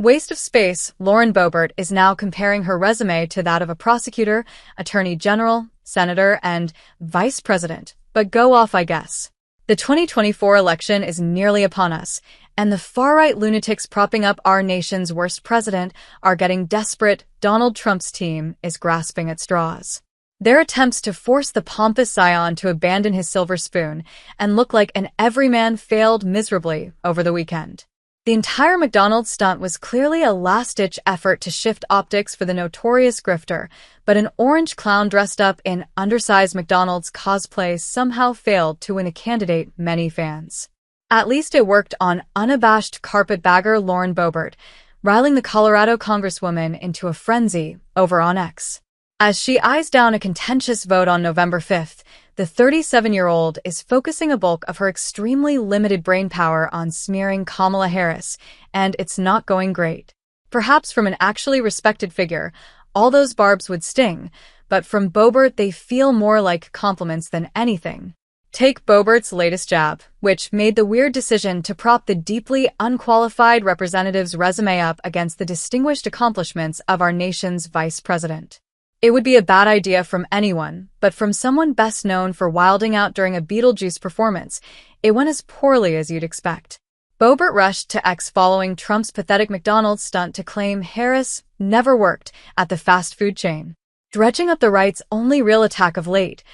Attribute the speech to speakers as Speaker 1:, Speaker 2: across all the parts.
Speaker 1: Waste of space, Lauren Boebert is now comparing her resume to that of a prosecutor, attorney general, senator, and vice president. But go off, I guess. The 2024 election is nearly upon us, and the far-right lunatics propping up our nation's worst president are getting desperate. Donald Trump's team is grasping at straws. Their attempts to force the pompous scion to abandon his silver spoon and look like an everyman failed miserably over the weekend. The entire McDonald stunt was clearly a last-ditch effort to shift optics for the notorious grifter, but an orange clown dressed up in undersized McDonald's cosplay somehow failed to win a candidate many fans. At least it worked on unabashed carpetbagger Lauren Boebert, riling the Colorado congresswoman into a frenzy over on X. As she eyes down a contentious vote on November 5th, the 37-year-old is focusing a bulk of her extremely limited brainpower on smearing Kamala Harris, and it's not going great. Perhaps from an actually respected figure, all those barbs would sting, but from Boebert they feel more like compliments than anything. Take Boebert's latest jab, which made the weird decision to prop the deeply unqualified representative's resume up against the distinguished accomplishments of our nation's vice president. It would be a bad idea from anyone, but from someone best known for wilding out during a Beetlejuice performance, it went as poorly as you'd expect. Boebert rushed to X following Trump's pathetic McDonald's stunt to claim Harris never worked at the fast food chain. Dredging up the right's only real attack of late,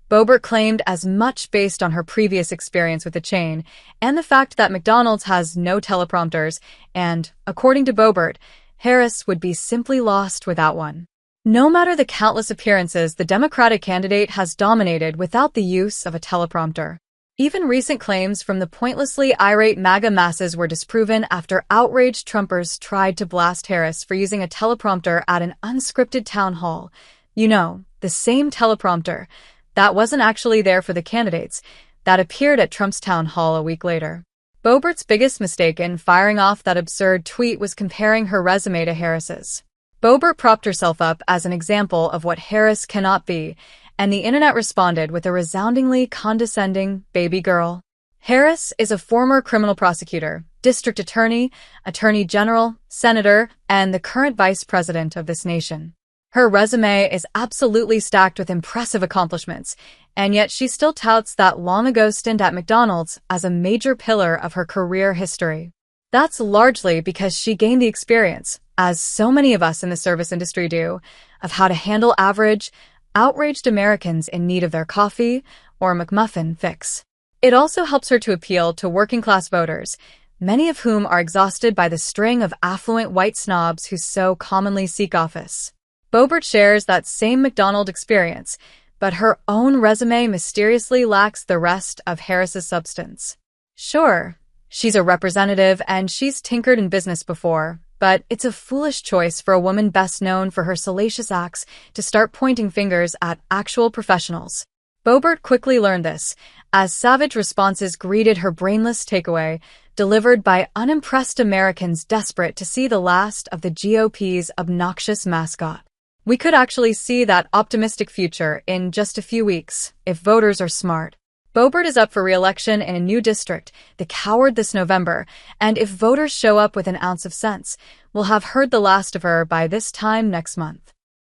Speaker 1: Boebert claimed as much based on her previous experience with the chain and the fact that McDonald's has no teleprompters and, according to Boebert, Harris would be simply lost without one. No matter the countless appearances the Democratic candidate has dominated without the use of a teleprompter. Even recent claims from the pointlessly irate MAGA masses were disproven after outraged Trumpers tried to blast Harris for using a teleprompter at an unscripted town hall. You know, the same teleprompter that wasn't actually there for the candidates, that appeared at Trump's town hall a week later. Boebert's biggest mistake in firing off that absurd tweet was comparing her resume to Harris's. Boebert propped herself up as an example of what Harris cannot be, and the internet responded with a resoundingly condescending baby girl. Harris is a former criminal prosecutor, district attorney, attorney general, senator, and the current vice president of this nation. Her resume is absolutely stacked with impressive accomplishments, and yet she still touts that long-ago stint at McDonald's as a major pillar of her career history. That's largely because she gained the experience, as so many of us in the service industry do, of how to handle average, outraged Americans in need of their coffee or McMuffin fix. It also helps her to appeal to working-class voters, many of whom are exhausted by the string of affluent white snobs who so commonly seek office. Boebert shares that same McDonald experience, but her own resume mysteriously lacks the rest of Harris's substance. Sure, she's a representative and she's tinkered in business before, but it's a foolish choice for a woman best known for her salacious acts to start pointing fingers at actual professionals. Boebert quickly learned this, as savage responses greeted her brainless takeaway, delivered by unimpressed Americans desperate to see the last of the GOP's obnoxious mascot. We could actually see that optimistic future in just a few weeks, if voters are smart. Boebert is up for re-election in a new district, the Coward, this November, and if voters show up with an ounce of sense, we'll have heard the last of her by this time next month.